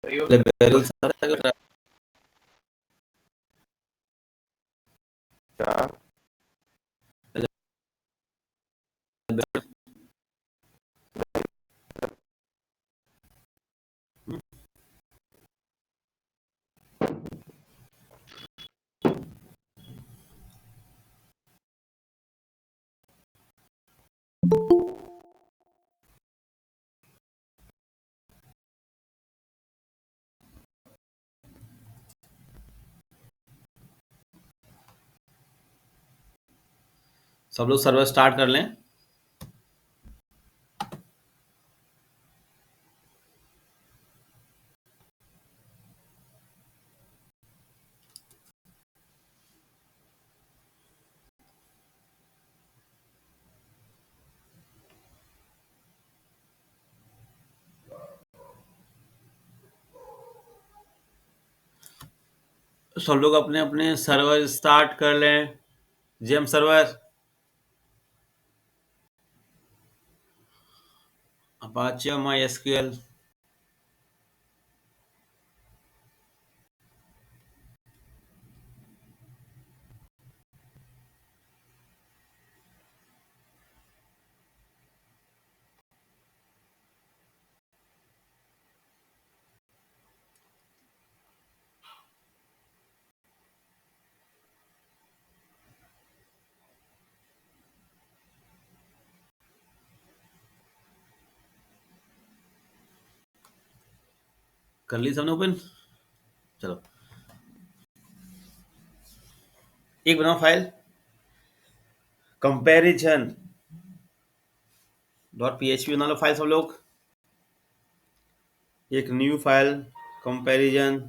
Barrel सारा क्या सब लोग सर्वर स्टार्ट कर लें। सब लोग अपने अपने सर्वर स्टार्ट कर लें। जेम सर्वर, अपाचे, MySQL। कर ली सबने ओपन? चलो एक बनाओ फाइल, कंपैरिजन .php बना लो फाइल सब लोग। एक न्यू फाइल कंपैरिजन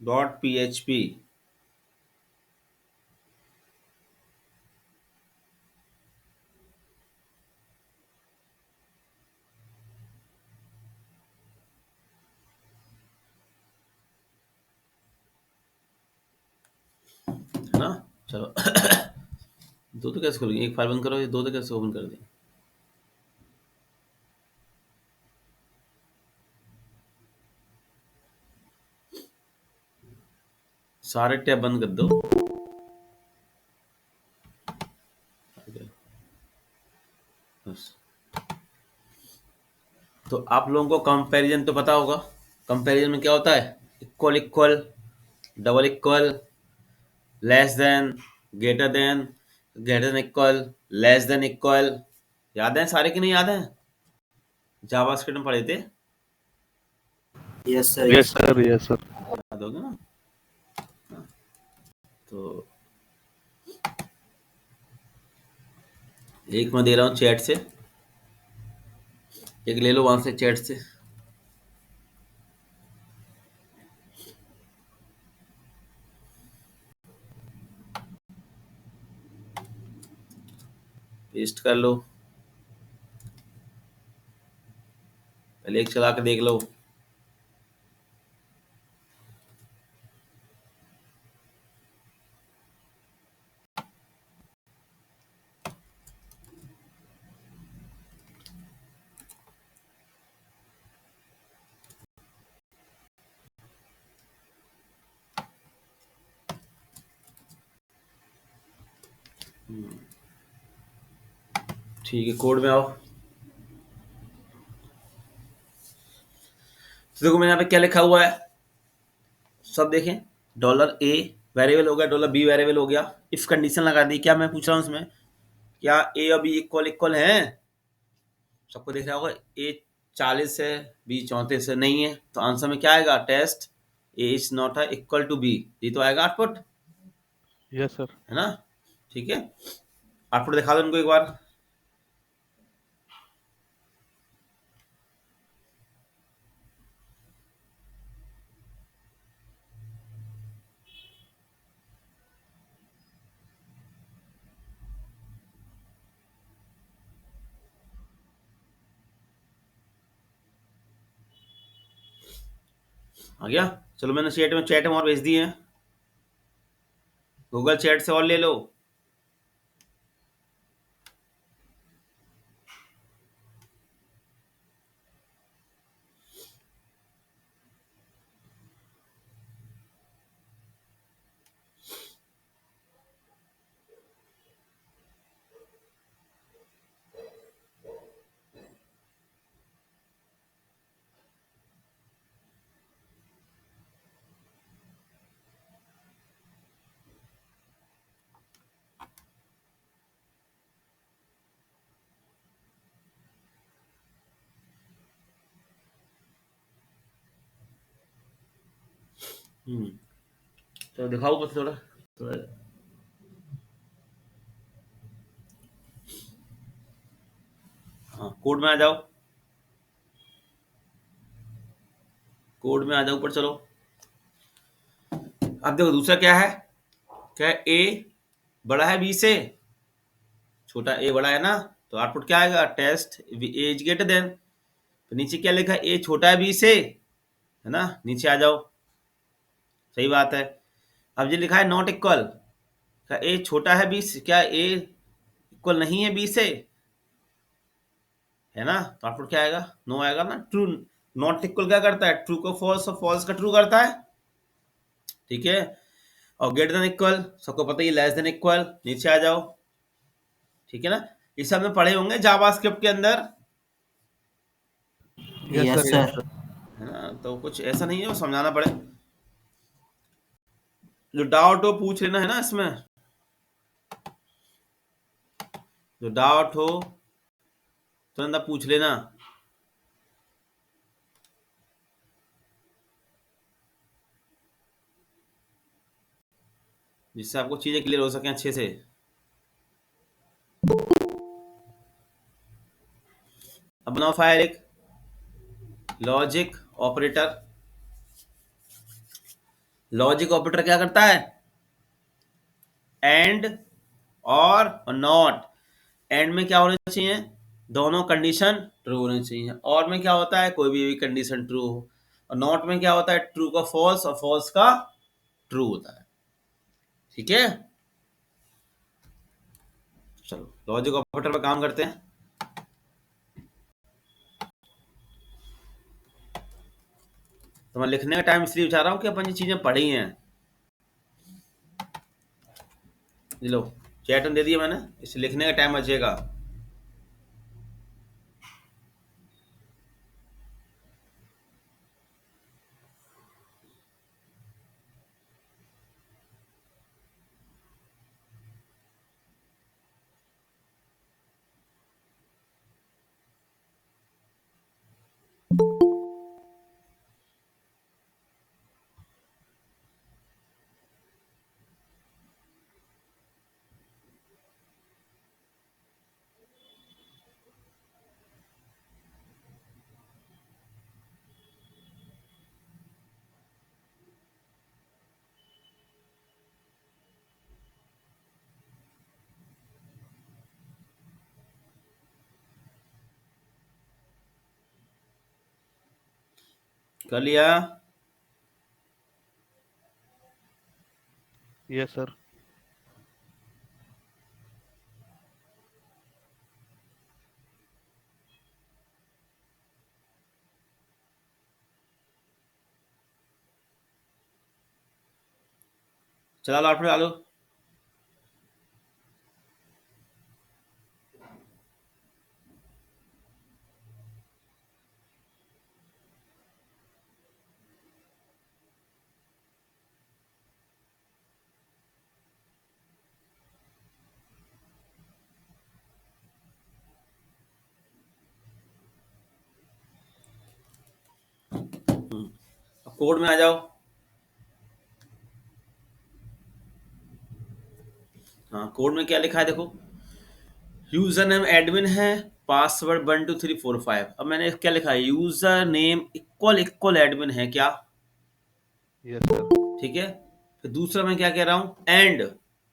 .php। है ना? चलो दो तो कैसे खोलेंगे? एक फाइल बंद करो, ये दो तो कैसे ओपन कर दें? सारे टैब बंद कर दो। बस। तो आप लोगों को कंपैरिजन तो पता होगा। कंपैरिजन में क्या होता है? Equal equal, double equal, less than, greater than, greater than equal, less than equal. याद है सारे कि नहीं याद है? जावास्क्रिप्ट में पढ़े थे। Yes sir, yes sir, yes sir. याद होगा ना? तो एक मैं दे रहा हूँ चैट से, एक ले लो वहां से चैट से। पेस्ट कर लो, पहले एक चला के देख लो। ठीक है, कोड में आओ। तो देखो मैंने यहाँ पे क्या लिखा हुआ है, सब देखें। $A वेरिएबल हो गया, $B वेरिएबल हो गया। इफ कंडीशन लगा दी। क्या मैं पूछ रहा हूँ इसमें, क्या A और B इक्वल इक्वल है? सबको देख रहा होगा। A 40 है, B 34 है। नहीं है तो आंसर में क्या आएगा? Test A is not equal to B। ये तो आएगा आउटपुट, यस सर। है ना? ठीक है, आउटपुट दिखा दो उनको एक बार। आ गया? चलो मैंने चैट में और भेज दिए हैं, गूगल चैट से और ले लो। तो दिखाओ बस थोड़ा थोड़ा। हाँ, कोड में आ जाओ, कोड में आ जाओ, ऊपर चलो। अब देखो दूसरा क्या है, क्या ए बड़ा है बी से, छोटा ए बड़ा है ना, तो आउटपुट क्या आएगा, test A is greater than. तो नीचे क्या लिखा है, ए छोटा है बी से, है ना, नीचे आ जाओ, सही बात है। अब ये लिखा है नॉट इक्वल, क्या ए छोटा है बी से, क्या ए इक्वल नहीं है बी से, है ना, तो आउटपुट क्या आएगा, नो आएगा ना, ट्रू। नॉट इक्वल क्या करता है, ट्रू को फॉल्स और फॉल्स का ट्रू करता है, ठीक है। और ग्रेटर देन इक्वल सबको पता ही, लेस देन इक्वल, नीचे आ जाओ, ठीक है ना। ये सब में पढ़े होंगे जावास्क्रिप्ट के अंदर, yes yes sir, yes sir. Sir. है ना, तो कुछ ऐसा नहीं है वो समझाना पड़े। जो डाउट हो पूछ लेना, है ना, इसमें जो डाउट हो तुरंत आप पूछ लेना, जिससे आपको चीजें क्लियर हो सके अच्छे से। अब बनाओ फायर एक लॉजिक ऑपरेटर। लॉजिक ऑपरेटर क्या करता है, एंड और नॉट। एंड में क्या होना चाहिए, दोनों कंडीशन ट्रू होनी चाहिए, और में क्या होता है, कोई भी कंडीशन ट्रू हो, और नॉट में क्या होता है, ट्रू का फॉल्स और फॉल्स का ट्रू होता है, ठीक है। चलो लॉजिक ऑपरेटर पर काम करते हैं। तो मैं लिखने का टाइम इसलिए बचा रहा हूँ कि अपन ये चीजें पढ़ी हैं। लो चैट में दे दिया मैंने, इसे लिखने का टाइम बचेगा। कर लिया, यस सर। चला लो आउटपुट डालो। अब कोड में आ जाओ। हाँ, कोड में क्या लिखा है देखो, यूजर नेम एडमिन है, पासवर्ड 12345। अब मैंने क्या लिखा है, user name equal equal admin है क्या, यस सर। ठीक है। फिर दूसरा मैं क्या कह रहा हूँ, एंड।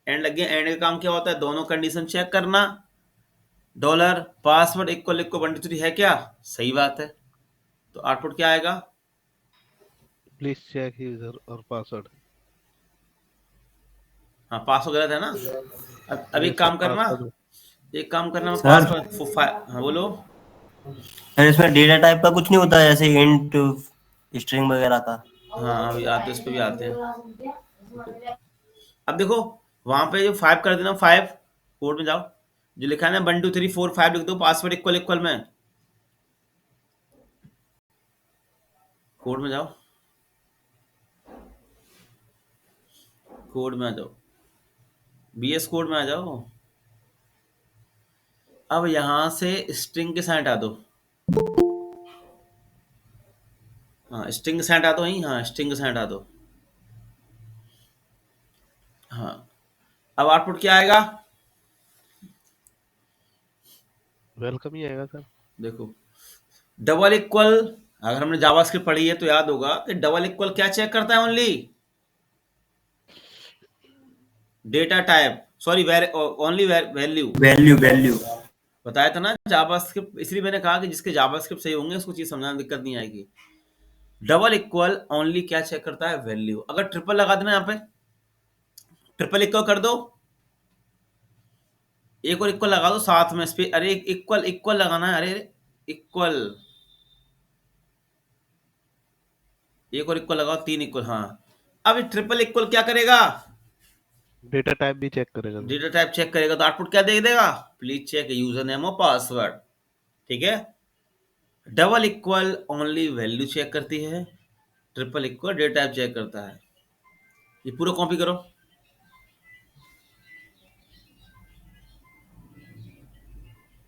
एंड लग गया, एंड का काम क्या होता है, दोनों कंडीशन चेक करना। डॉलर पासवर्ड इक्वल इक्वल 123 है क्या, सही बात है, तो आउटपुट क्या आएगा, Please check user or password. हाँ, पासवर्ड गलत है ना। अब Yes एक sir, काम करना, password. मैं सर पासवर्ड हाँ बोलो। सर इसमें डेटा टाइप का कुछ नहीं होता है, जैसे इंट स्ट्रिंग वगैरह का? हाँ अभी आते हैं, इस पे भी आते हैं। अब देखो वहां पे जो 5 कर देना, 5 कोड में जाओ, जो लिखा है ना 1 2 3 4 5 लिख दो, पासवर्ड इक्वल इक्वल में कोड में जाओ, कोड में आ जाओ, बीएस कोड में आ जाओ। अब यहां से स्ट्रिंग के साथ हटा दो। हाँ स्ट्रिंग के साथ हटा दो, वहीं हाँ स्ट्रिंग के साथ हटा दो। हाँ अब आउटपुट क्या आएगा वेलकम ही आएगा सर। देखो, डबल इक्वल, अगर हमने जावास्क्रिप्ट पढ़ी है तो याद होगा कि डबल इक्वल क्या चेक करता है, only data type, sorry only value. Value value. बताया था ना जावास्क्रिप्ट, इसलिए मैंने कहा कि जिसके जावास्क्रिप्ट सही होंगे उसको चीज समझाने में दिक्कत नहीं आएगी। डबल इक्वल ओनली क्या चेक करता है, वैल्यू। अगर ट्रिपल लगा देना यहाँ पे, ट्रिपल इक्वल कर दो, एक और इक्वल लगा दो साथ में इस पे, अरे इक्वल इक्वल लगाना है, अरे इक्वल, एक और इक्वल लगाओ, 3 इक्वल। हाँ अब ट्रिपल इक्वल क्या करेगा, डेटा टाइप भी चेक करेगा सर। डेटा टाइप चेक करेगा, तो आउटपुट क्या दे देगा, प्लीज चेक यूजर नेम और पासवर्ड। ठीक है, double equal only value check करती है, triple equal data type check करता है। ये पूरा कॉपी करो,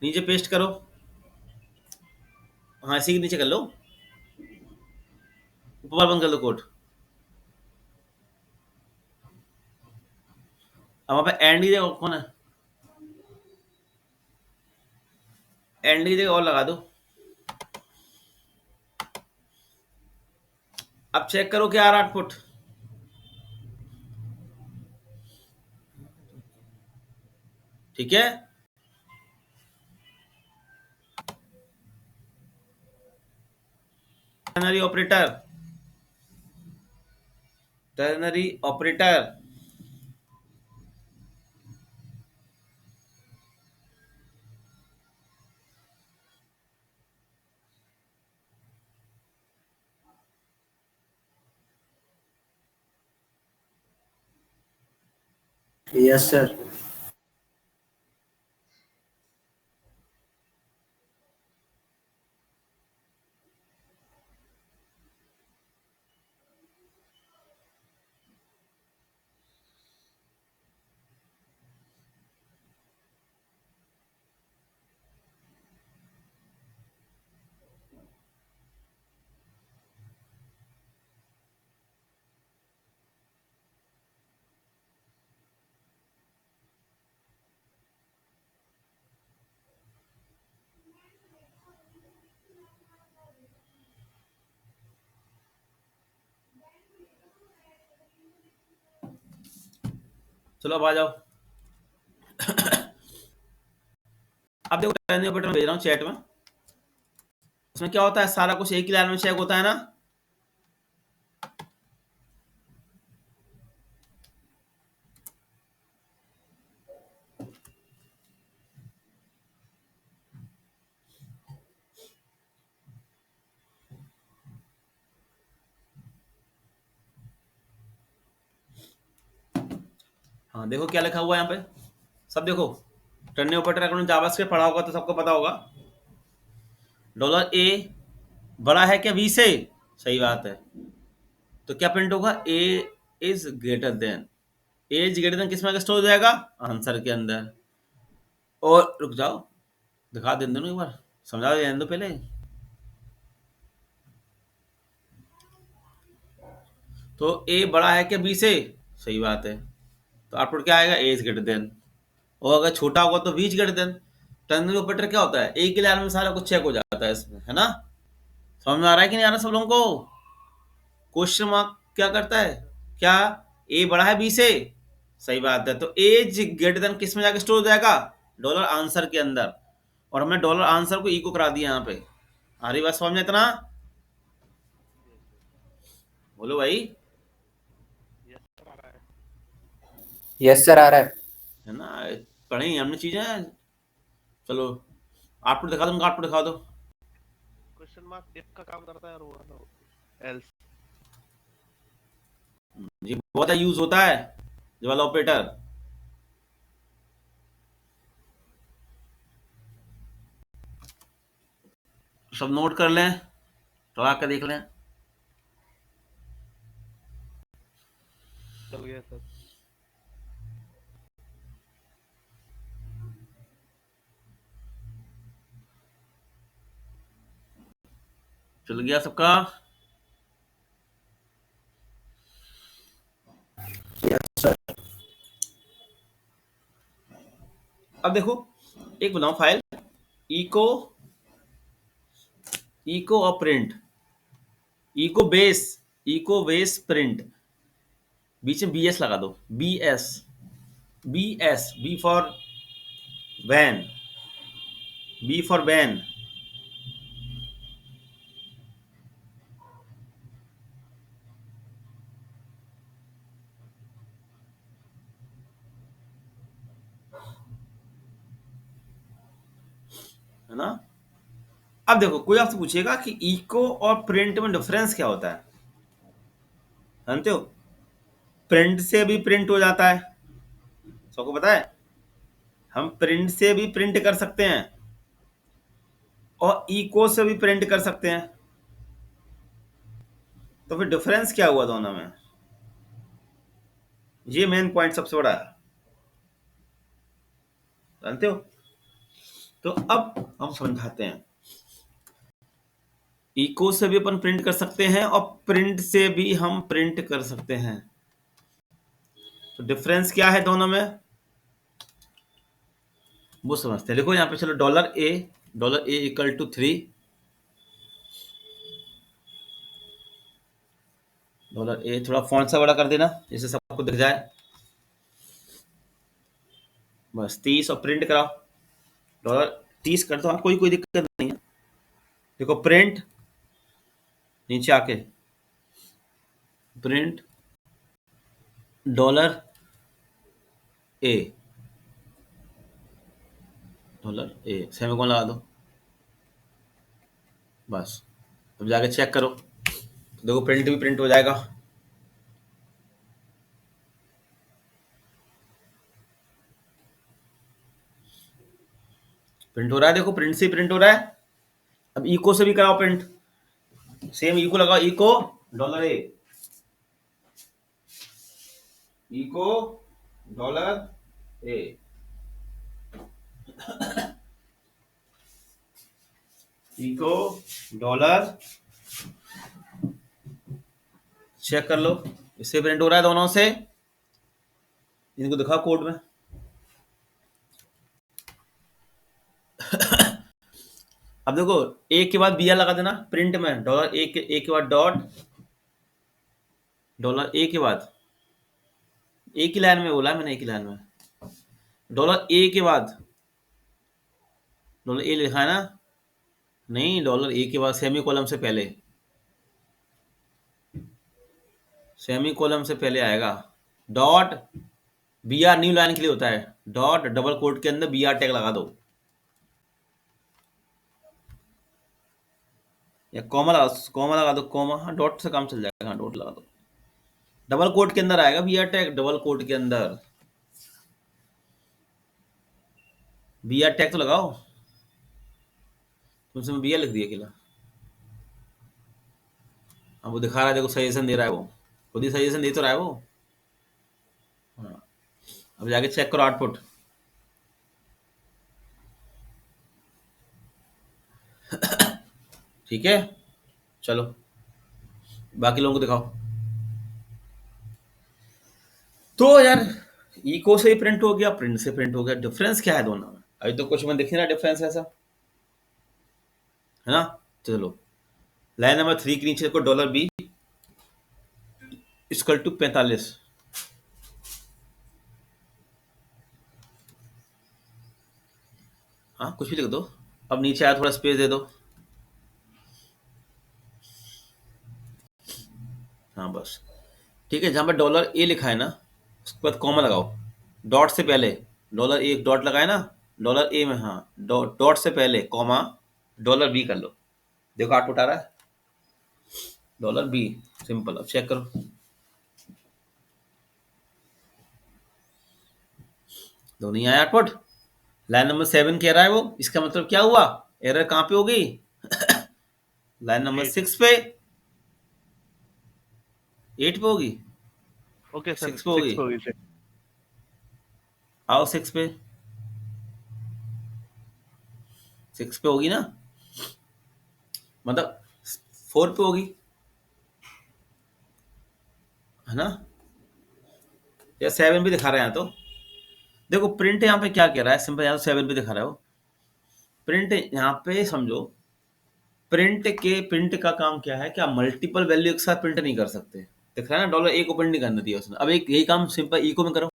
नीचे पेस्ट करो, हाँ इसी के नीचे कर लो, ऊपर बंद कर दो कोड। अब वहां पे एंड की जगह कौन है, एंड की जगह और लगा दो। अब चेक करो क्या आ रहा आउटपुट, ठीक है। Ternary operator, ternary operator, yes sir. चलो अब आ जाओ। अब देखो टर्नरी ऑपरेटर भेज रहा हूँ चैट में, उसमें क्या होता है, सारा कुछ एक ही लाइन में चेक होता है ना। हाँ देखो क्या लिखा हुआ है यहाँ पे, सब देखो। टर्नरी ऑपरेटर अगर जावास्क्रिप्ट पढ़ा होगा तो सबको पता होगा, डॉलर ए बड़ा है क्या बी से, सही बात है, तो क्या प्रिंट होगा, a is greater than, a is greater than किस में स्टोर हो जाएगा, आंसर के अंदर। और रुक जाओ, दिखा दे दो एक बार, समझा देने दो पहले। तो ए बड़ा है क्या बी से, सही बात है, तो आउटपुट क्या आएगा, ए इज ग्रेटर देन। और अगर छोटा होगा तो B is greater than. Ternary operator क्या होता है, एक ही लाइन में सारा कुछ चेक हो जाता है इसमें, है ना। समझ में आ रहा है कि नहीं आ रहा सब लोगों को। क्वेश्चन मार्क क्या करता है, क्या ए बड़ा है बी से, सही बात है, तो एज ग्रेटर देन किस में जाके स्टोर हो जाएगा, डॉलर आंसर के अंदर। और हमने डॉलर आंसर को इको करा दिया यहाँ पे। आ रही बात समझ में इतना। बोलो भाई। यस सर, आ रहा है। यस सर, आ रहा है। है ना, पढ़ी हैं हमने चीजें। चलो आउटपुट दिखा दो, उनका आउटपुट दिखा दो। क्वेश्चन मार्क इफ का काम करता है और वो वाला एल्स। ये बहुत यूज होता है, ये वाला ऑपरेटर। सब नोट कर लें, चला के देख लें। चल गया सर। चल गया सबका। Yes sir. अब देखो, एक बनाओ फाइल, इको इको और प्रिंट, इको बेस प्रिंट, बीच में बी एस लगा दो। B for van, B for van. है ना। अब देखो, कोई आपसे पूछेगा कि इको और प्रिंट में डिफरेंस क्या होता है, जानते हो? प्रिंट से भी प्रिंट हो जाता है, सबको पता है। हम प्रिंट से भी प्रिंट कर सकते हैं और इको से भी प्रिंट कर सकते हैं। तो फिर डिफरेंस क्या हुआ दोनों में? ये मेन पॉइंट सबसे बड़ा है, जानते हो? तो अब हम समझाते हैं। इको से भी अपन प्रिंट कर सकते हैं और प्रिंट से भी हम प्रिंट कर सकते हैं। तो डिफरेंस क्या है दोनों में, वो समझते हैं। देखो यहाँ पे, चलो dollar a equal to 3, dollar a थोड़ा फॉन्ट सा बड़ा कर देना जिससे सबको दिख जाए, बस 30, और प्रिंट कराओ। $30 कर दो, हाँ, कोई दिक्कत नहीं है। देखो प्रिंट, नीचे आके प्रिंट डॉलर ए, सेमीकोलन लगा दो, बस। अब जाके चेक करो, तो देखो प्रिंट भी प्रिंट हो जाएगा। प्रिंट हो रहा है, देखो प्रिंट से प्रिंट हो रहा है। अब इको से भी कराओ प्रिंट, सेम इको लगाओ, eco dollar A, eco dollar A, eco dollar, check कर लो, इससे प्रिंट हो रहा है दोनों से। इनको दिखाओ कोड में। अब देखो, ए के बाद बी आर लगा देना प्रिंट में, डॉलर ए के बाद डॉट, डॉलर ए के बाद, एक ही लाइन में बोला है मैंने, एक ही लाइन में। डॉलर ए के बाद, डॉलर ए लिखा है ना? नहीं, डॉलर ए के बाद सेमी कॉलम से पहले, सेमी कॉलम से पहले आएगा dot. B R new line के लिए होता है, डॉट डबल कोट के अंदर बी आर टैग लगा दो, या कॉमा लगा दो, कॉमा, हाँ डॉट से काम चल जाएगा, हाँ डॉट लगा दो। डबल कोट के अंदर आएगा B R tag, double quote के अंदर बी आर टैग तो लगाओ। तुमसे बी आर लिख दिया अकेला। अब वो दिखा रहा है, देखो सजेशन दे रहा है, वो खुद ही सजेशन दे तो रहा है वो। हाँ, अब जाके चेक करो आउटपुट। ठीक है, चलो बाकी लोगों को दिखाओ। तो यार, इको से ही प्रिंट हो गया, प्रिंट से प्रिंट हो गया, डिफरेंस क्या है दोनों में? अभी तो कुछ में दिख नहीं रहा डिफरेंस ऐसा, है ना। चलो लाइन नंबर 3 के नीचे को डॉलर बी इक्वल टू 45, हाँ कुछ भी लिख दो। अब नीचे आया, थोड़ा स्पेस दे दो। हाँ बस ठीक है, जहाँ पे डॉलर ए लिखा है ना उसके बाद कॉमा लगाओ, डॉट से पहले डॉलर ए, डॉट लगाए ना डॉलर ए में, हाँ डॉट से पहले कॉमा डॉलर बी कर लो, देखो आउटपुट आ रहा है डॉलर बी, सिंपल। अब चेक करो, दो नहीं आया आउटपुट। लाइन नंबर 7 कह रहा है वो, इसका मतलब क्या हुआ, एरर कहाँ पे होगी लाइन नंबर 8 6 पे, 8 पे होगी, ओके सर 6 पे 6 होगी। पे होगी सर। आओ 6 पे, 6 पे होगी ना, मतलब 4 पे होगी, है ना, या 7 भी दिखा रहे हैं। तो देखो प्रिंट यहाँ पे क्या कह रहा है, सिंपल, यहाँ 7 भी दिखा रहा है वो। प्रिंट यहाँ पे समझो, प्रिंट का काम क्या है, क्या मल्टीपल वैल्यू एक साथ प्रिंट नहीं कर सकते, दिख रहा है ना, डॉलर ए को प्रिंट नहीं करना दिया उसने। अब एक यही काम सिंपल इको में करो,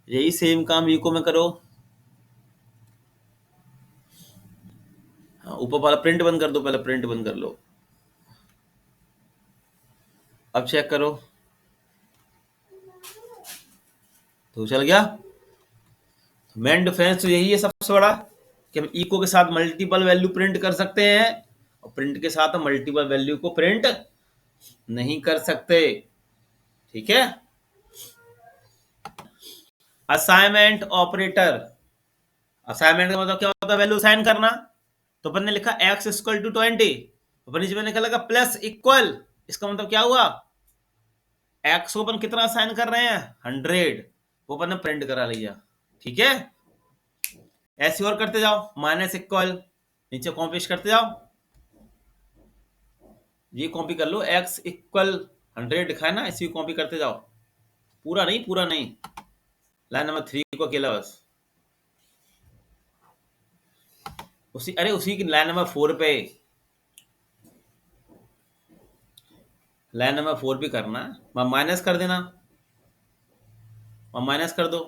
यही सेम काम इको में करो। हाँ, ऊपर वाला प्रिंट बंद कर दो, पहले प्रिंट बंद कर लो। अब चेक करो, तो चल गया। मेन डिफरेंस तो यही है सबसे बड़ा, कि हम इको के साथ मल्टीपल वैल्यू प्रिंट कर सकते हैं, और प्रिंट के साथ हम मल्टीपल वैल्यू को प्रिंट नहीं कर सकते। ठीक है। असाइनमेंट ऑपरेटर, असाइनमेंट का मतलब क्या होता है, वैल्यू असाइन करना। तो अपन ने लिखा x इक्वल टू 20, अपन नीचे मैंने लिखा प्लस इक्वल, इसका मतलब क्या हुआ, x को अपन कितना असाइन कर रहे हैं 100, वो अपन ने प्रिंट करा लिया। ठीक है, ऐसे और करते जाओ, माइनस इक्वल, नीचे कॉपी करते जाओ, ये कॉपी कर लो, x इक्वल 100 दिखाए ना, इसी को कॉपी करते जाओ, पूरा नहीं, पूरा नहीं, लाइन नंबर 3 को अकेला बस, उसी की लाइन नंबर 4 पे, लाइन नंबर 4 भी करना, माइनस कर देना, माइनस कर दो,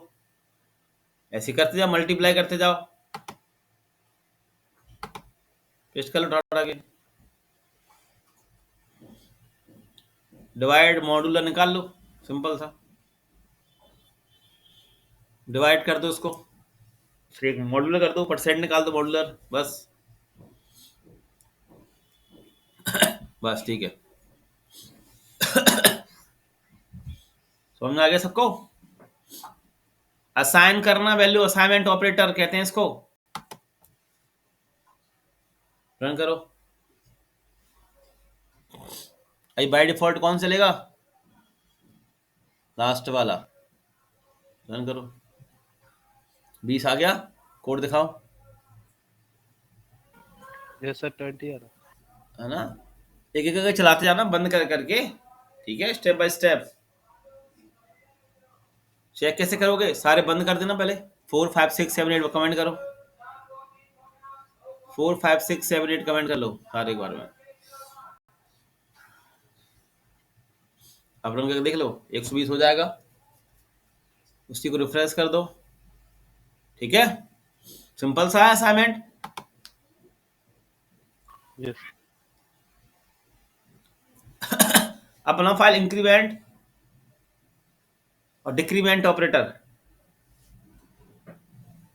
ऐसे करते जाओ, मल्टीप्लाई करते जाओ, पेस्ट कर लो उठा के, डिवाइड मॉड्यूलर निकाल लो, सिंपल सा, डिवाइड कर दो उसको, फिर एक मॉड्यूलर कर दो, परसेंट निकाल दो मॉड्यूलर, बस बस ठीक है। समझ में आ गया सबको, असाइन करना वैल्यू, असाइनमेंट ऑपरेटर कहते हैं इसको। रन करो, अभी बाय डिफॉल्ट कौन चलेगा, लास्ट वाला, रन करो, 20 आ गया, कोड दिखाओ, यस सर 20 आ रहा है ना, एक एक करके चलाते जाना बंद कर करके, ठीक है, स्टेप बाय स्टेप। चेक कैसे करोगे, सारे बंद कर देना पहले, 4 5 6 7 8 कमेंट करो, 4 5 6 7 8 कमेंट कर लो सारे एक बार में। अब रन करके देख लो, 120 हो जाएगा, उसी को रिफ्रेश कर दो। ठीक है, सिंपल सा है असाइनमेंट। यस अपना फाइल इंक्रीमेंट और डिक्रीमेंट ऑपरेटर,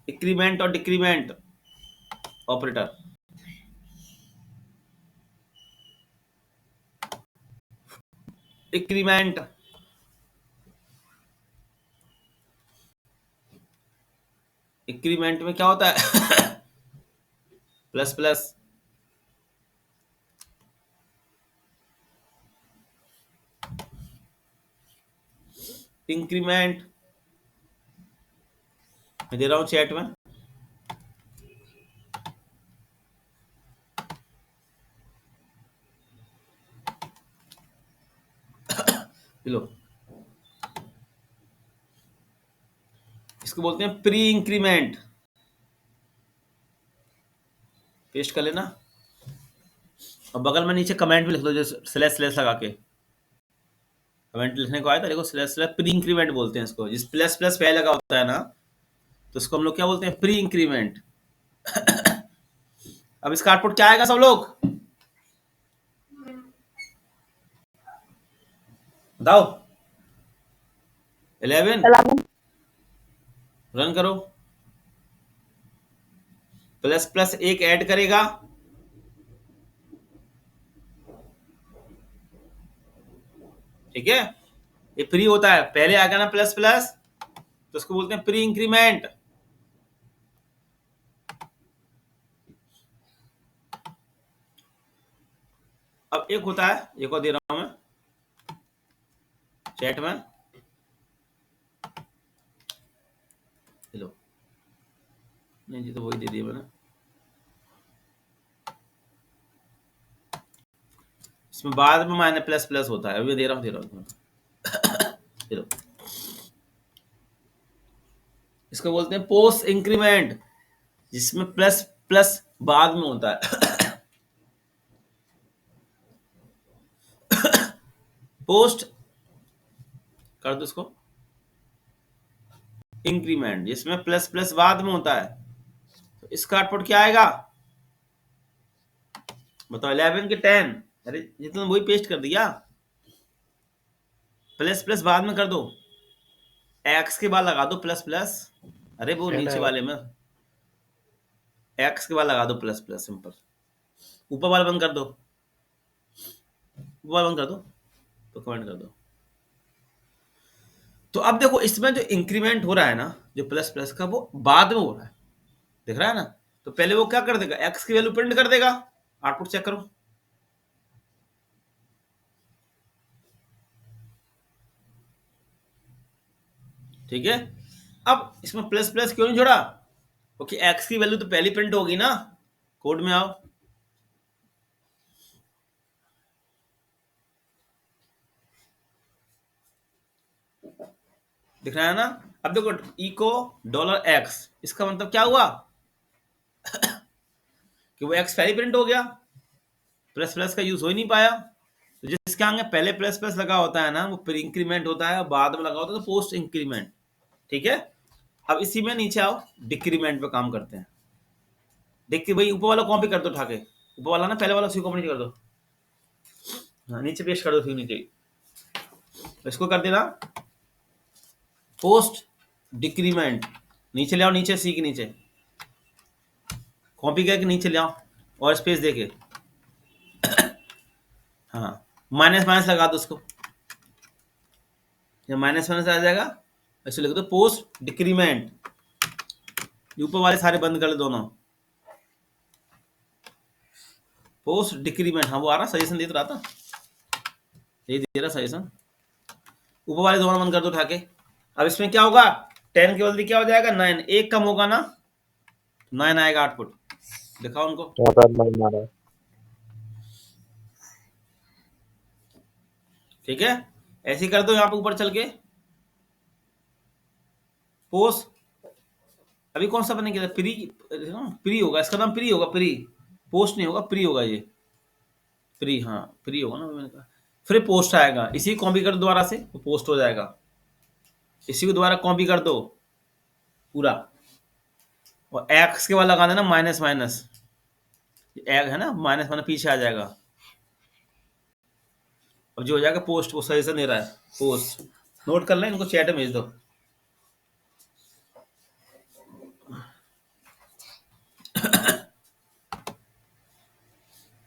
इंक्रीमेंट और डिक्रीमेंट ऑपरेटर, इंक्रीमेंट, इंक्रीमेंट में क्या होता है प्लस प्लस, इंक्रीमेंट मैं दे रहा हूं चैट में, लो, इसको बोलते हैं प्री इंक्रीमेंट, पेस्ट कर लेना, और बगल में नीचे कमेंट भी लिख दो, जो स्लैश स्लैश लगा के कमेंट लिखने को आया था, देखो स्लैश स्लैश प्री इंक्रीमेंट बोलते हैं इसको, जिस प्लस प्लस पहले लगा होता है ना, तो इसको हम लोग क्या बोलते हैं, प्री इंक्रीमेंट। अब इसका आउटपुट क्या आएगा सब लोग, बताओ। 11 11 रन करो, प्लस प्लस एक ऐड करेगा, ठीक है। ये प्री होता है, पहले आ गया ना प्लस प्लस, तो उसको बोलते हैं प्री इंक्रीमेंट। अब एक होता है, एक और दे रहा हूं मैं चैट में, लो नहीं जी, तो वही दे दिया मैंने। इसमें बाद में माइनस प्लस प्लस होता है, अभी दे रहा हूँ लो। इसको बोलते हैं पोस्ट इंक्रीमेंट, जिसमें प्लस प्लस बाद में होता है। पोस्ट कर दो इसको, इंक्रीमेंट जिसमें प्लस प्लस बाद में होता है, तो इसका आउटपुट क्या आएगा बताओ। 11 के 10, अरे जितना वही पेस्ट कर दिया, प्लस प्लस बाद में कर दो, एक्स के बाद लगा दो प्लस प्लस, अरे वो 10 नीचे आएगा। वाले में एक्स के बाद लगा दो प्लस प्लस, सिंपल। ऊपर वाला बंद कर दो, ऊपर वाला बंद कर दो, तो कमेंट कर दो। तो अब देखो इसमें जो इंक्रीमेंट हो रहा है ना, जो प्लस प्लस का, वो बाद में हो रहा है, दिख रहा है ना। तो पहले वो क्या कर देगा, एक्स की वैल्यू प्रिंट कर देगा, आउटपुट चेक करो, ठीक है। अब इसमें प्लस प्लस क्यों नहीं जोड़ा, क्योंकि एक्स की वैल्यू तो पहली प्रिंट होगी ना। कोड में आओ, दिख रहा है ना। अब देखो इको डॉलर एक्स, इसका मतलब क्या हुआ कि वो एक्स पहली प्रिंट हो गया, प्लस प्लस का यूज हो ही नहीं पाया। तो जिसके आगे पहले प्लस प्लस लगा होता है ना, वो प्री इंक्रीमेंट होता है, और बाद में लगा होता है तो पोस्ट इंक्रीमेंट, ठीक है। अब इसी में नीचे आओ, डिक्रीमेंट पे काम करते हैं। देखते भाई ऊपर वाला कॉपी कर दो उठा के, ऊपर वाला ना पहले वाला उसी कॉपी कर दो, हाँ नीचे पेस्ट कर दो, फिर नीचे तो इसको कर देना पोस्ट डिक्रीमेंट, नीचे ले आओ, नीचे सी के नीचे कॉपी करके नीचे ले आओ और स्पेस देके, हाँ माइनस माइनस लगा दो उसको, जब माइनस माइनस आ जाएगा ऐसे लिख दो पोस्ट डिक्रीमेंट, ऊपर वाले सारे बंद कर दो दोनों, पोस्ट डिक्रीमेंट। हाँ वो आ रहा, सजेशन दे तो रहा था, यही दे रहा सजेशन। ऊपर वाले दोनों बंद कर दो उठा के। अब इसमें क्या होगा, 10 के बदले क्या हो जाएगा 9, एक कम होगा ना, 9 आएगा आउटपुट, दिखाओ उनको। यहाँ पर 9 आ रहा है। ठीक है, ऐसे ही कर दो यहाँ पे ऊपर चल के पोस्ट, अभी कौन सा बनेगा प्री, प्री होगा, इसका नाम प्री होगा, प्री पोस्ट नहीं होगा, प्री होगा ये, प्री, हाँ प्री होगा ना, मैंने कहा फिर पोस्ट आएगा। इसी को कॉपी कर दो दोबारा से, तो पोस्ट हो जाएगा, इसी को दोबारा कॉपी कर दो पूरा, और एक्स के बाद लगा देना माइनस माइनस, एक है ना माइनस माइनस पीछे आ जाएगा, अब जो हो जाएगा पोस्ट, वो सजेशन दे रहा है पोस्ट, नोट कर लें, इनको चैट में भेज दो।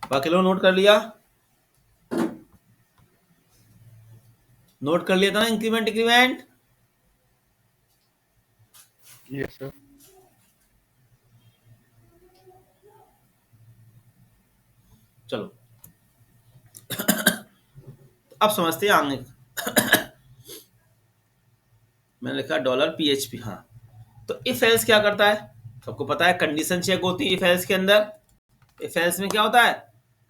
बाकी लोग नोट कर लिया, नोट कर लिया था ना इंक्रीमेंट इंक्रीमेंट। Yes sir. चलो अब समझते हैं आगे। मैंने लिखा डॉलर पीएचपी, हाँ। तो इफ एल्स क्या करता है, सबको पता है कंडीशन चेक होती है इफ एल्स के अंदर। इफ एल्स में क्या होता है,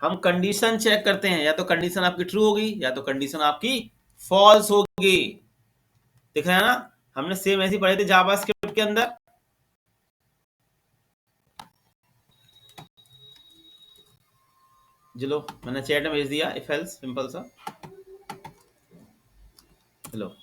हम कंडीशन चेक करते हैं, या तो कंडीशन आपकी ट्रू होगी या तो कंडीशन आपकी फॉल्स होगी, दिख रहा है ना। हमने सेम ऐसे पढ़े थे जावास्क्रिप्ट के अंदर, चलो मैंने चैट में भेज दिया इफ एल्स, सिंपल सा, चलो।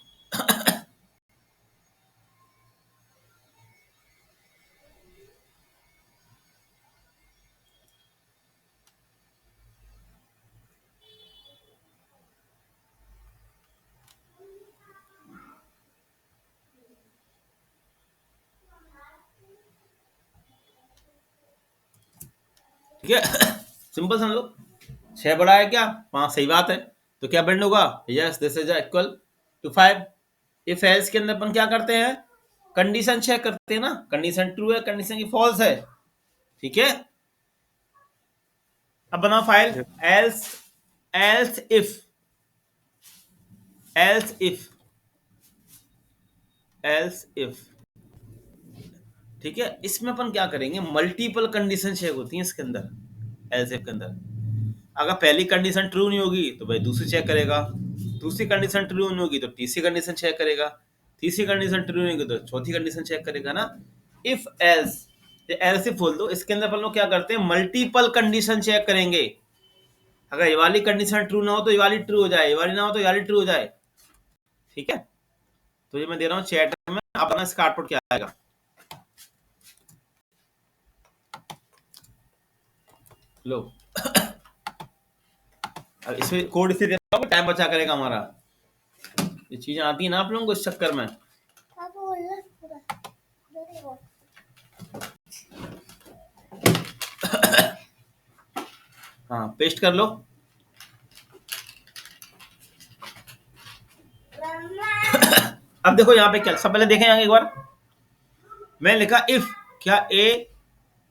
ठीक है। सिंपल समझ लो, 6 बड़ा है क्या 5, सही बात है, तो क्या प्रिंट होगा, yes this is equal to 5। If else के अंदर अपन क्या करते हैं, कंडीशन चेक करते हैं ना, कंडीशन ट्रू है, कंडीशन की फॉल्स है, ठीक है। अब बनाओ file, Yes. Else else if else if else if ठीक है। इसमें अपन क्या करेंगे, मल्टीपल कंडीशन चेक होती हैं इसके अंदर, एल्स इफ के अंदर। अगर पहली कंडीशन ट्रू नहीं होगी तो भाई दूसरी चेक करेगा, दूसरी कंडीशन ट्रू नहीं होगी तो तीसरी कंडीशन चेक करेगा, तीसरी कंडीशन ट्रू नहीं होगी तो चौथी कंडीशन चेक करेगा ना। इफ एल्स, एल्स इफ बोल दो, इसके अंदर अपन लोग क्या करते हैं, मल्टीपल कंडीशन चेक करेंगे। अगर ये वाली कंडीशन ट्रू ना हो तो ये वाली ट्रू हो जाए, ये वाली ना हो तो ये वाली ट्रू हो जाए, ठीक है। तो ये मैं दे रहा हूँ चैट में, अपना इसका आउटपुट क्या आएगा, लो। अब इसमें कोड इसलिए दे रहा हूँ, टाइम बचा करेगा हमारा, ये चीजें आती है ना आप लोगों को इस चक्कर में। हाँ पेस्ट कर लो। अब देखो यहाँ पे क्या, सब पहले देखें यहाँ एक बार, मैं लिखा इफ, क्या ए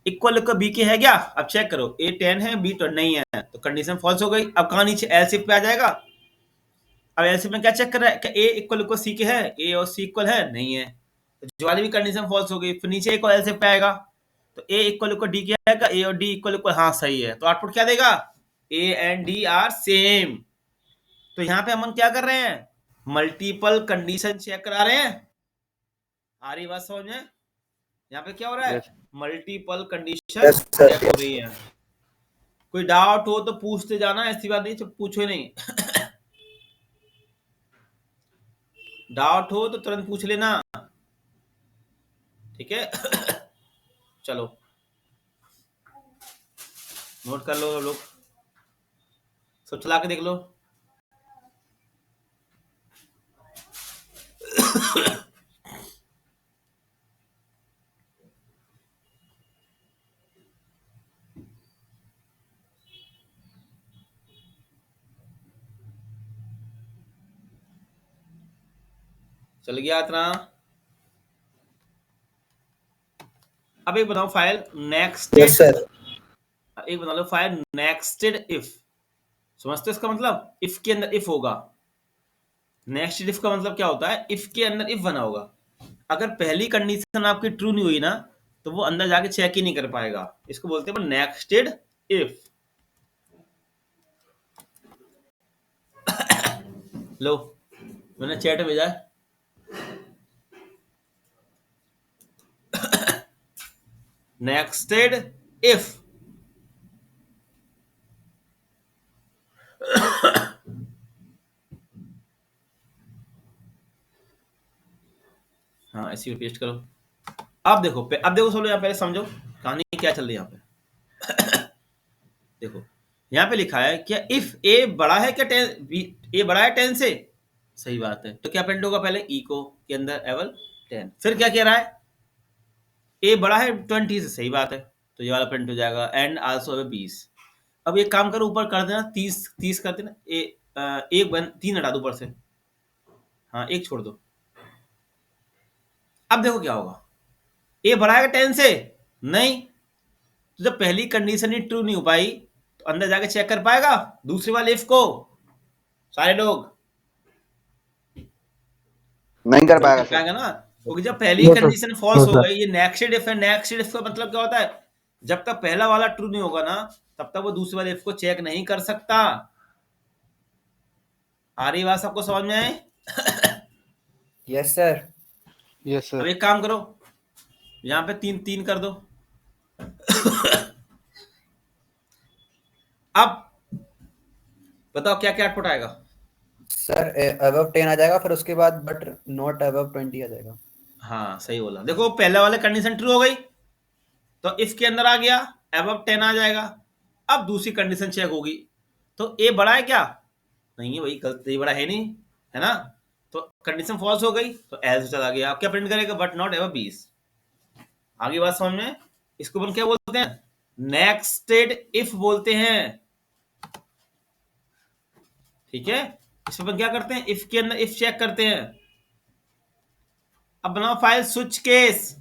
इक्वल टू बी के है क्या, अब चेक करो, ए 10 है बी 20 नहीं है, तो कंडीशन फॉल्स हो गई। अब कहाँ नीचे एल्स इफ पे आ जाएगा, अब एल्स इफ में क्या चेक कर रहा है, क्या ए इक्वल टू सी के है, ए और सी इक्वल है नहीं है, तो जो वाली भी कंडीशन फॉल्स हो गई, फिर नीचे एक और एल्स इफ पे आएगा, तो ए इक्वल टू डी क्या आएगा, ए और डी इक्वल टू, हाँ सही है, तो आउटपुट क्या देगा, A and D R same. तो यहाँ पे हम क्या कर रहे हैं, मल्टीपल कंडीशन चेक करा रहे हैं, आ रही बात समझ में, यहाँ पे क्या हो रहा है, Yes. Multiple condition Yes, sir. Check हो रही है। कोई डाउट हो तो पूछते जाना, ऐसी बात नहीं तो पूछो ही नहीं। डाउट हो तो तुरंत पूछ लेना, ठीक है। चलो नोट कर लो लोग, सब चला के देख लो। चल गया इतना। अब एक बताओ फाइल नेक्स्ट, Yes, sir. एक बता लो फाइल नेक्स्टेड इफ, समझते हो इसका मतलब, इफ के अंदर इफ होगा, नेक्स्टेड इफ का मतलब क्या होता है, इफ के अंदर इफ बना होगा, अगर पहली कंडीशन आपकी ट्रू नहीं हुई ना तो वो अंदर जाके चेक ही नहीं कर पाएगा, इसको बोलते हैं नेक्स्टेड इफ। लो मैंने चैट में भेजा है, नेक्स्टेड इफ, हाँ ऐसी पेस्ट करो। अब देखो सोलो, यहाँ पहले समझो कहानी क्या चल रही है यहाँ पे। देखो यहाँ पे लिखा है क्या, इफ ए बड़ा है क्या 10, ए बड़ा है 10 से, सही बात है, तो क्या प्रिंट होगा, पहले इको के अंदर एवल 10, फिर क्या कह रहा है, ए बड़ा है 20 से, सही बात है, तो ये वाला प्रिंट हो जाएगा, एंड आल्सो 20। अब एक काम करो, ऊपर कर देना 30 कर देना, एक 3 हटा दो ऊपर से, हाँ एक छोड़ दो। अब देखो क्या होगा, ए बड़ा है 10 से, नहीं, तो जब पहली कंडीशन ही ट्रू नहीं हो पाई तो अंदर जाके चेक कर पाएगा दूसरे वाले इफ को, सारे लोग नहीं कर पाएगा कर सर। पाएगा ना, क्योंकि जब पहली No, sir. Condition false No, हो sir. गई, ये नेक्स्टेड इफ है, नेक्स्टेड इफ का मतलब क्या होता है, जब तक पहला वाला ट्रू नहीं होगा ना तब तक वो दूसरे वाले इफ को चेक नहीं कर सकता। आ रही बात सबको समझ में आए? Yes, sir. Yes, अब sir. एक काम करो, यहाँ पे 3 कर दो। अब बताओ क्या क्या आउटपुट आएगा, सर above 10 आ जाएगा, फिर उसके बाद बट नॉट above 20 आ जाएगा। हाँ सही बोला, देखो पहले वाले कंडीशन ट्रू हो गई तो इफ के अंदर आ गया, above 10 आ जाएगा। अब दूसरी कंडीशन चेक होगी, तो ए बड़ा है क्या, नहीं है भाई, गलत, ये बड़ा है नहीं, है ना, तो कंडीशन फॉल्स हो गई तो एल्स चला गया। अब क्या प्रिंट करेगा, बट नॉट एवर 20। आगे बात समझ में, इसको अपन क्या बोलते हैं, नेक्स्टेड इफ बोलते हैं, ठीक है। इसमें अपन क्या करते हैं, इफ के अंदर इफ चेक करते हैं। अब बनाओ file switch case,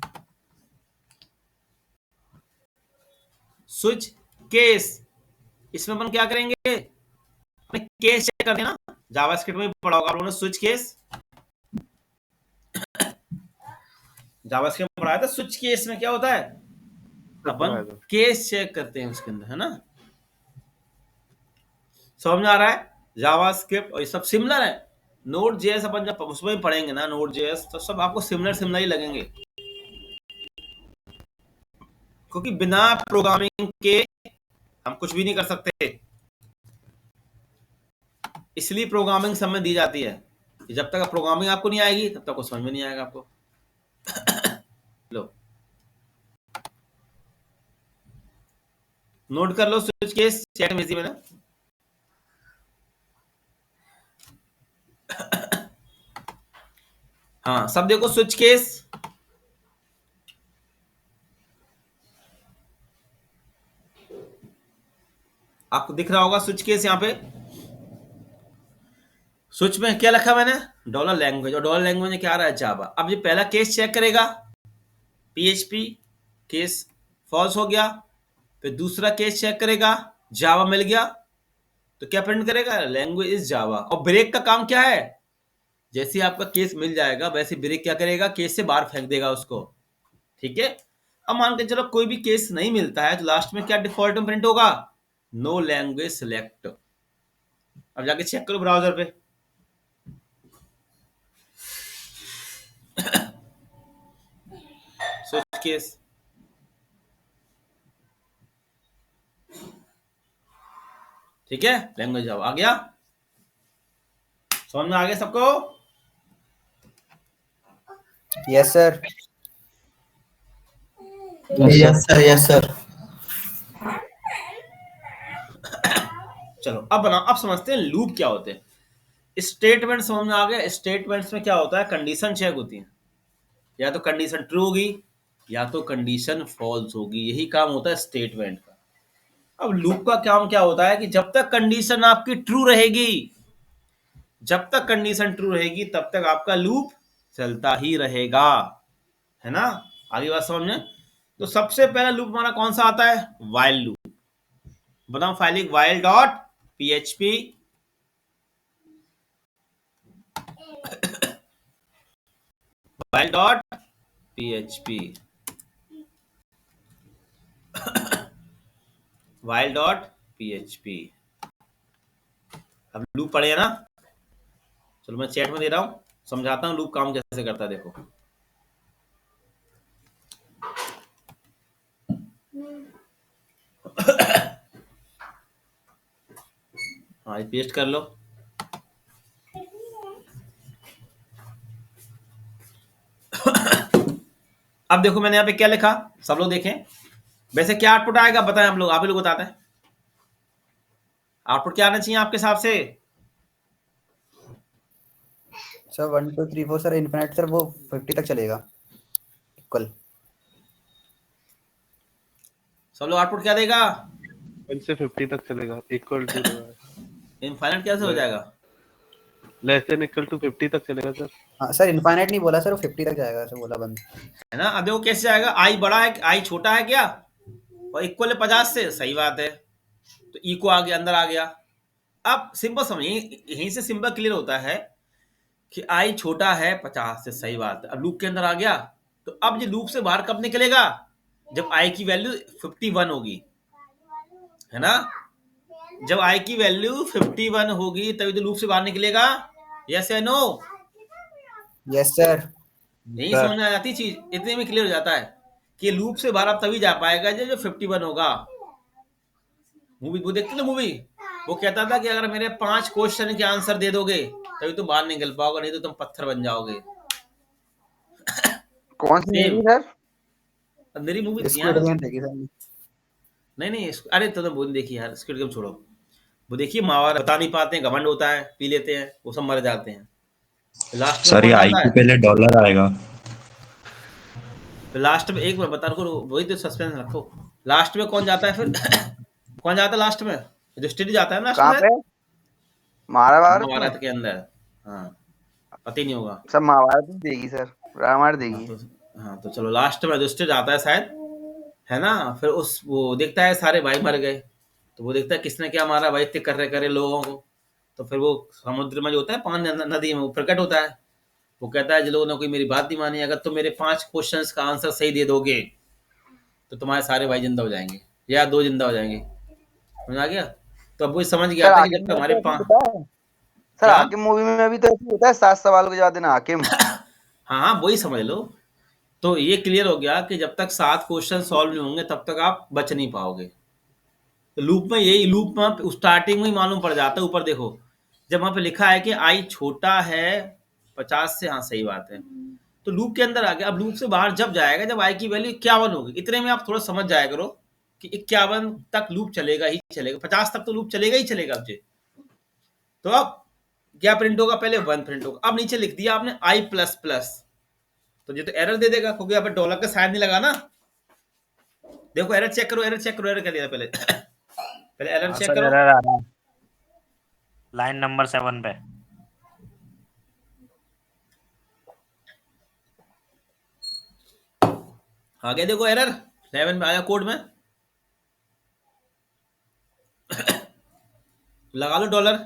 switch case. इसमें अपन क्या करेंगे, केस चेक करते हैं ना, जावास्क्रिप्ट में पढ़ा होगा आप लोगों ने स्विच केस, जावास्क्रिप्ट में पढ़ाया था। स्विच केस में क्या होता है, अपन केस चेक करते हैं उसके अंदर, है ना। समझ में आ रहा है, जावास्क्रिप्ट और ये सब सिमिलर है। नोड जेएस अपन जब उसमें भी पढ़ेंगे ना, नोड जेएस, तो सब आपको सिमिलर सिमिलर ही लगेंगे, क्योंकि बिना प्रोग्रामिंग के हम कुछ भी नहीं कर सकते। इसलिए प्रोग्रामिंग सब में दी जाती है। जब तक प्रोग्रामिंग आपको नहीं आएगी तब तक कुछ समझ में नहीं आएगा आपको। लो नोट कर लो स्विच केस, चैट में मैंने। हाँ सब देखो स्विच केस, आपको दिख रहा होगा स्विच केस। यहाँ पे स्विच में क्या लिखा मैंने, डॉलर लैंग्वेज, और डॉलर लैंग्वेज में क्या आ रहा है, जावा। अब ये पहला केस चेक करेगा, पीएचपी केस फॉल्स हो गया, फिर दूसरा केस चेक करेगा, जावा मिल गया, तो क्या प्रिंट करेगा, लैंग्वेज इज जावा। और ब्रेक का काम क्या है, जैसे आपका केस मिल जाएगा वैसे ब्रेक क्या करेगा, केस से बाहर फेंक देगा उसको, ठीक है। अब मान के चलो कोई भी केस नहीं मिलता है, तो लास्ट में क्या डिफॉल्ट में प्रिंट होगा, नो लैंग्वेज सिलेक्ट। अब जाके चेक करो ब्राउजर पे, स्विच केस, ठीक है, लैंग्वेज जावा आ गया। समझ में आ गया सबको, yes sir. Yes sir, yes sir. चलो अब बनाओ, अब समझते हैं लूप क्या होते हैं। स्टेटमेंट समझ में आ गया। स्टेटमेंट्स में क्या होता है, कंडीशन चेक होती है, या तो कंडीशन ट्रू होगी या तो कंडीशन फॉल्स होगी, यही काम होता है स्टेटमेंट का। अब लूप का काम क्या होता है कि जब तक कंडीशन आपकी ट्रू रहेगी, जब तक कंडीशन ट्रू रहेगी तब तक आपका लूप चलता ही रहेगा, है ना। आगे बात समझ में। तो सबसे पहला लूप हमारा कौन सा आता है, वाइल लूप। बताओ file while dot PHP, while dot PHP, while dot PHP. अब लूप पढ़े ना, चलो मैं चैट में दे रहा हूं, समझाता हूं लूप काम कैसे करता है, देखो। हाँ पेस्ट कर लो। अब देखो मैंने यहाँ पे क्या लिखा, सब लोग देखें। वैसे क्या आउटपुट आएगा बताएं, हम लोग आप ही लोग बताते हैं आउटपुट क्या आना चाहिए आपके हिसाब से। सर 1 2 3 4 सर इनफिनिट सर, वो 50 तक चलेगा इक्वल। सब लोग आउटपुट क्या देगा, 1 से 50 तक चलेगा, इक्वल टू इनफाइनाइट कैसे हो जाएगा, लेस देन इक्वल टू 50 तक चलेगा सर। हाँ सर इनफाइनाइट नहीं बोला सर, वो 50 तक जाएगा सर, बोला बंद, है ना। अब देखो कैसे जाएगा, आई बड़ा है आई छोटा है क्या, और इक्वल है 50 से, सही बात है, तो ई को आगे अंदर आ गया। अब सिंपल समझिए, यहीं से सिंपल क्लियर होता है कि आई छोटा है 50 से, सही बात है। अब लूप के अंदर आ गया, तो अब ये लूप से बाहर कब निकलेगा, जब आई की वैल्यू 51 होगी, है ना। जब आई की वैल्यू 51 होगी तभी तो लूप से बाहर निकलेगा, यस या नो। Yes sir. नहीं समझ में आ जाती चीज, इतने में क्लियर हो जाता है कि लूप से बाहर आप तभी जा पाएगा जब 51 होगा। मूवी वो देखते ना मूवी, वो कहता था कि अगर मेरे 5 क्वेश्चन के आंसर दे दोगे तभी तुम बाहर निकल पाओगे, नहीं तो तुम पत्थर बन जाओगे। कौन सी मूवी सर? मेरी मूवी स्क्विड गेम देखी सर। नहीं अरे तो वो देखी यार, स्क्विड गेम छोड़ो, वो देखिए मावा बता नहीं पाते हैं, घमंड होता है, पी लेते हैं, वो सब मर जाते हैं। लास्ट में सर ये कौन आई आता के है, पहले डॉलर आएगा। लास्ट में एक बार बता रखो, वही तो सस्पेंस रखो। लास्ट में कौन जाता है फिर? कौन जाता है लास्ट में? युधिष्ठिर जाता है ना लास्ट कहाँ में, पे? महाभारत में? महाभारत के अंदर। हाँ, पता ही नहीं होगा। सब महाभारत में देगी सर, रामायण हाँ देगी। तो, हाँ तो चलो लास्ट में युधिष्ठिर जाता है शायद, है ना? फिर उस वो देखता है सारे भाई मर गए, तो वो देखता है किसने क्या मारा भाई, इतने कर रहे करे लोगों को। तो फिर वो समुद्र में जो होता है, पानी नदी में, वो प्रकट होता है। वो कहता है जिन लोगों ने कोई मेरी बात नहीं मानी, अगर तुम मेरे 5 क्वेश्चंस का आंसर सही दे दोगे तो तुम्हारे सारे भाई जिंदा हो जाएंगे, या 2 जिंदा हो जाएंगे। समझ आ गया? तो अब वो समझ गया सर था कि हाकिम जब तक में हमारे तो ऐसे ही 5 होता है। सर क्या? हाकिम मूवी में भी तो ऐसे ही होता है, 7 सवाल के जवाब देना हाकिम। हाँ हाँ, वही समझ लो। तो ये क्लियर हो गया कि जब तक 7 क्वेश्चन सॉल्व नहीं होंगे तब तक आप बच नहीं पाओगे। तो लूप में यही, लूप में स्टार्टिंग में ही मालूम पड़ जाता है। ऊपर देखो, जब वहां पे लिखा है कि आई छोटा है 50 से, हाँ सही बात है, तो लूप के अंदर आ गया। अब लूप से बाहर जब जाएगा जब आई की वैल्यू 51 होगी, इतने में आप थोड़ा समझ जाया करो कि 51 तक लूप चलेगा ही चलेगा, 50 तक तो लूप चलेगा ही चलेगा। अब जे तो अब क्या प्रिंट होगा? पहले 1 प्रिंट होगा। अब नीचे लिख दिया आपने आई प्लस प्लस, तो ये तो एरर दे देगा क्योंकि यहाँ पे डॉलर का साइन नहीं लगा ना। देखो एरर चेक करो, एरर चेक करो, एरर कर दिया पहले। पहले एरर हाँ चेक सर, करो। एरर आ रहा है लाइन नंबर 7 पे। आ गया देखो एरर 11 में आया कोड में। लगा लो डॉलर,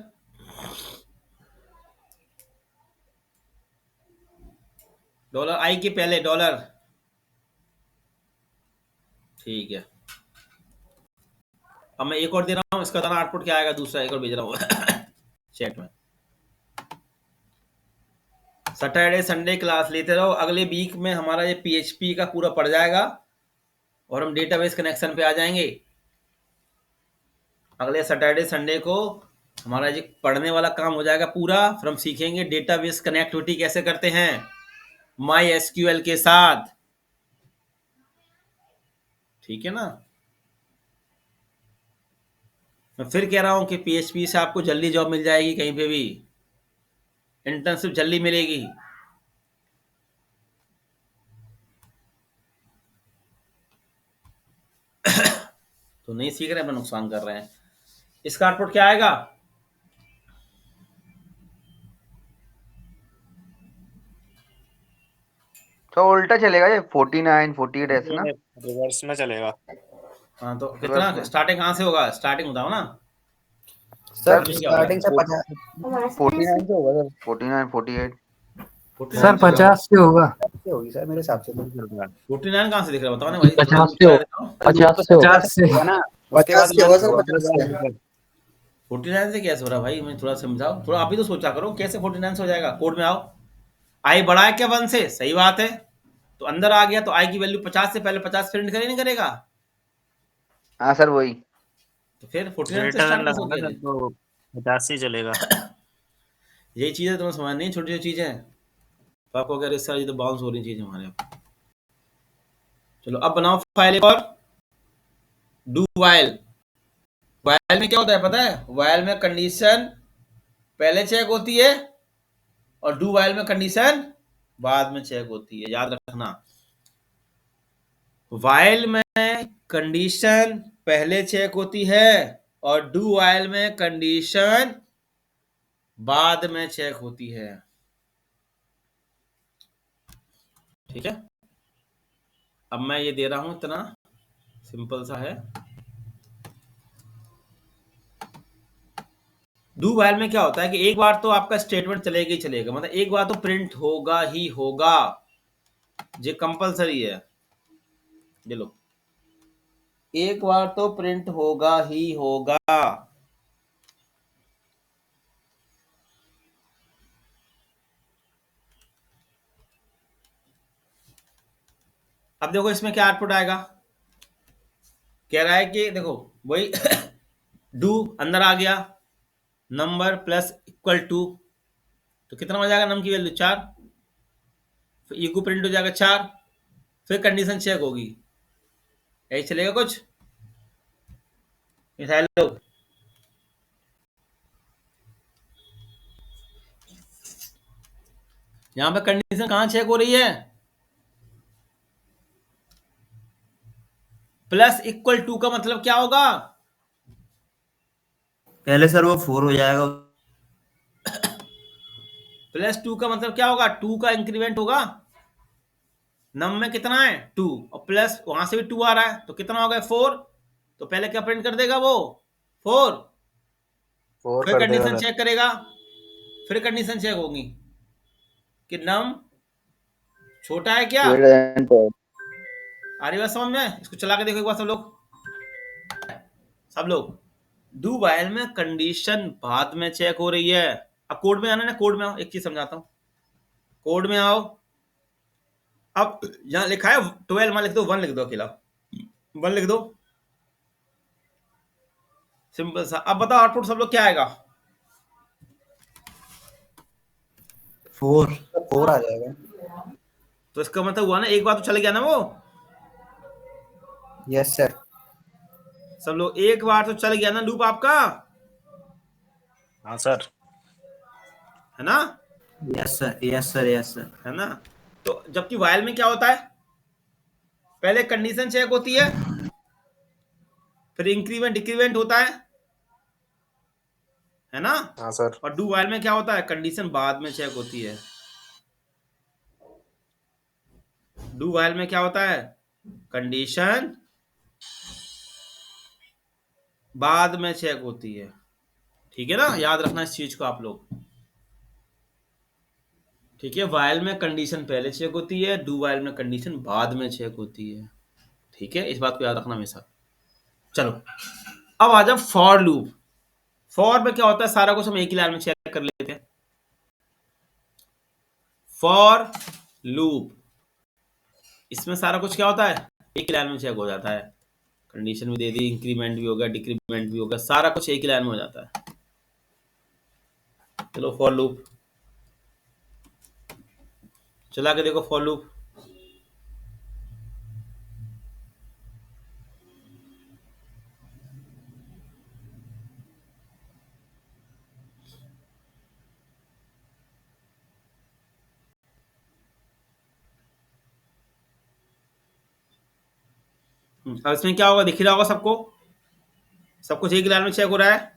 डॉलर आई के पहले डॉलर। ठीक है, अब मैं एक और दे रहा हूँ, इसका दाना आउटपुट क्या आएगा, दूसरा एक और भेज रहा हूँ चैट में। सैटरडे संडे क्लास लेते रहो, अगले वीक में हमारा ये पीएचपी का पूरा पड़ जाएगा और हम डेटाबेस कनेक्शन पे आ जाएंगे। अगले सैटरडे संडे को हमारा ये पढ़ने वाला काम हो जाएगा पूरा, फिर हम सीखेंगे डेटाबेस कनेक्टिविटी कैसे करते हैं माई एसक्यूएल के साथ। ठीक है ना? मैं फिर कह रहा हूं कि पीएचपी से आपको जल्दी जॉब मिल जाएगी, कहीं पे भी इंटर्नशिप जल्दी मिलेगी। तो नहीं सीख रहे, मैं नुकसान कर रहे हैं। इसका आउटपुट क्या आएगा? तो उल्टा चलेगा ये, 49 48 ऐसे ना। ये रिवर्स में चलेगा। हाँ तो रिवर्स कितना में स्टार्टिंग कहाँ से होगा? स्टार्टिंग बताओ ना। सर सर, क्या होगा? स्टार्टिंग से 50 49 से होगा सर, 49 48। 49 सर से होगा। 50 से होगा। से होगी सर मेरे हिसाब से तो। 49 कहाँ से दिख रहा है? बताओ ना भाई, थोड़ा 50 से reply हो, बताओ। 50 से होगा। 50 से होगा ना, उसके बाद 50 से होगा सर, होगा, 50 से। 49 से कैसे हो रहा है भाई? मैं थोड़ा समझाओ, थोड़ा आप ही तो सोचा करो कैसे 49 से हो जाएगा। कोड में आओ, आई बड़ा है क्या 1 से? सही बात है, तो अंदर आ गया तो आई की वैल्यू 50 से पहले 50 प्रिंट करे नहीं करेगा? हाँ सर वही। तो फिर 49 से ग्रेटर देन स्टार्ट कैसे हो लगाना गया सर जी? तो 50 से ही चलेगा। यही चीजें तुम्हें समझ नहीं, छोटी छोटी चीजें हैं। तो आपको अगर इस सारी तो बाउंस हो रही चीजें हमारे यहाँ। चलो अब बनाओ फाइल एक और, डू वाइल। वाइल में क्या होता है पता है? वाइल में कंडीशन पहले चेक होती है और डू वाइल में कंडीशन बाद में चेक होती है, याद रखना। वाइल में कंडीशन पहले चेक होती है और डू वाइल में कंडीशन बाद में चेक होती है। ठीक है, अब मैं ये दे रहा हूं, इतना सिंपल सा है। डू वाइल में क्या होता है कि एक बार तो आपका स्टेटमेंट चलेगा ही चलेगा, मतलब एक बार तो प्रिंट होगा ही होगा, ये कंपलसरी है। ये लो, एक बार तो प्रिंट होगा ही होगा। अब देखो इसमें क्या आउटपुट आएगा। कह रहा है कि देखो वही डू अंदर आ गया, नंबर प्लस इक्वल टू, तो कितना हो जाएगा? नम की वैल्यू 4, फिर इक्वल प्रिंट हो जाएगा 4, फिर कंडीशन चेक होगी। यही चलेगा कुछ मिसाइल लोग। यहां पे कंडीशन कहां चेक हो रही है? प्लस इक्वल टू का मतलब क्या होगा? पहले सर वो 4 हो जाएगा। प्लस टू का मतलब क्या होगा? टू का इंक्रीमेंट होगा, नम में कितना है 2, और प्लस वहां से भी 2 आ रहा है तो कितना हो गया 4। तो पहले क्या प्रिंट कर देगा वो 4, 4 फिर कर देगा कंडीशन सर। चेक करेगा, फिर कंडीशन चेक होगी कि नम छोटा है क्या। greater than 10। आ रही बात समझ में? इसको चला के देखो एक बार सब लोग, सब लोग। डू वाइल में कंडीशन बाद में चेक हो रही है। अब कोड में आना ना, कोड में आओ, एक चीज समझाता हूं, कोड में आओ। अब यहां लिखा है 12, वहां लिख दो 1, लिख दो अकेला 1 लिख दो, सिंपल सा। अब बताओ आउटपुट सब लोग क्या आएगा? 4। 4 आ जाएगा। तो इसका मतलब हुआ ना, एक बार तो चल गया ना वो, यस सर। सब लोग एक बार तो चल गया ना लूप आपका, हाँ सर। है ना? Yes sir, yes sir, yes sir. है ना? तो जबकि वाइल में क्या होता है, पहले कंडीशन चेक होती है, फिर इंक्रीमेंट डिक्रीमेंट होता है ना? हाँ सर। और डू वाइल में क्या होता है, कंडीशन बाद में चेक होती है। डू वाइल में क्या होता है, कंडीशन बाद में चेक होती है। ठीक है ना, याद रखना इस चीज को आप लोग। ठीक है, वाइल में कंडीशन पहले चेक होती है, डू वाइल में कंडीशन बाद में चेक होती है। ठीक है, इस बात को याद रखना हमेशा। चलो अब आ जाओ फॉर लूप। फॉर में क्या होता है, सारा कुछ हम एक ही लाइन में चेक कर लेते हैं। फॉर लूप, इसमें सारा कुछ क्या होता है, एक ही लाइन में चेक हो जाता है। कंडीशन भी दे दी, इंक्रीमेंट भी होगा, डिक्रीमेंट भी होगा, सारा कुछ एक ही लाइन में हो जाता है। चलो फॉर लूप चला के देखो, फॉर लूप। अब इसमें क्या होगा, दिख रहा होगा सबको, सब कुछ एक ही लाइन में चेक हो रहा है।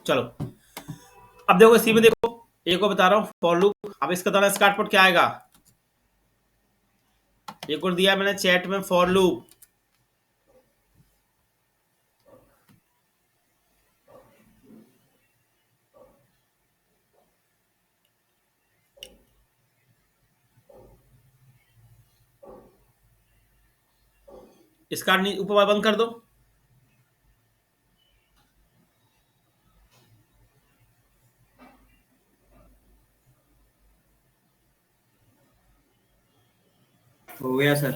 चलो अब देखो, इसी में देखो, एक और बता रहा हूँ फॉर लूप। अब इसका तरह स्टार्ट पुट क्या आएगा, एक और दिया मैंने चैट में फॉर लूप। इसका ऊपर बंद कर दो। हो गया सर।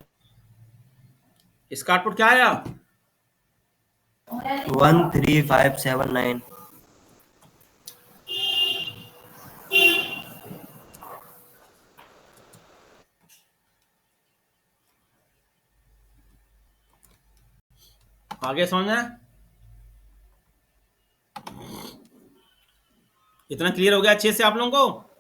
इसका आउटपुट क्या आया, 13579। आगे समझ में? इतना क्लियर हो गया अच्छे से आप लोगों को?